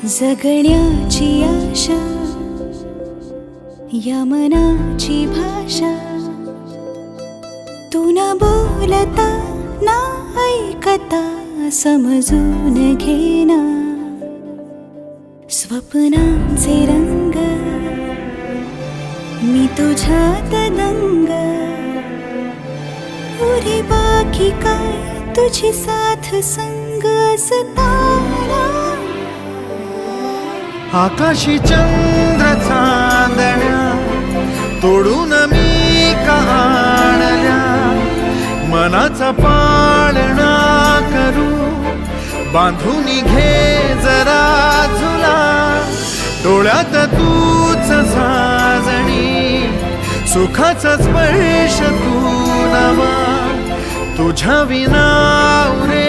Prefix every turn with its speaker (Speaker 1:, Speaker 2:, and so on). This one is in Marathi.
Speaker 1: जगण्याची आशा या मनाची भाषा, तू न बोलता ना ऐकता समजून घेना. स्वप्नांचे रंग मी तुझ्यात दंग, उरे बाकी काय तुझी साथ संग असताना.
Speaker 2: आकाशी चंद्र चांदण्या तोडून मी का आणल्या, मनाचा पाळणा करू बांधून घे जरा झुला. डोळ्यात तूच साजणी सुखाचा स्पर्श तू नवा, तुझ्या विना उरे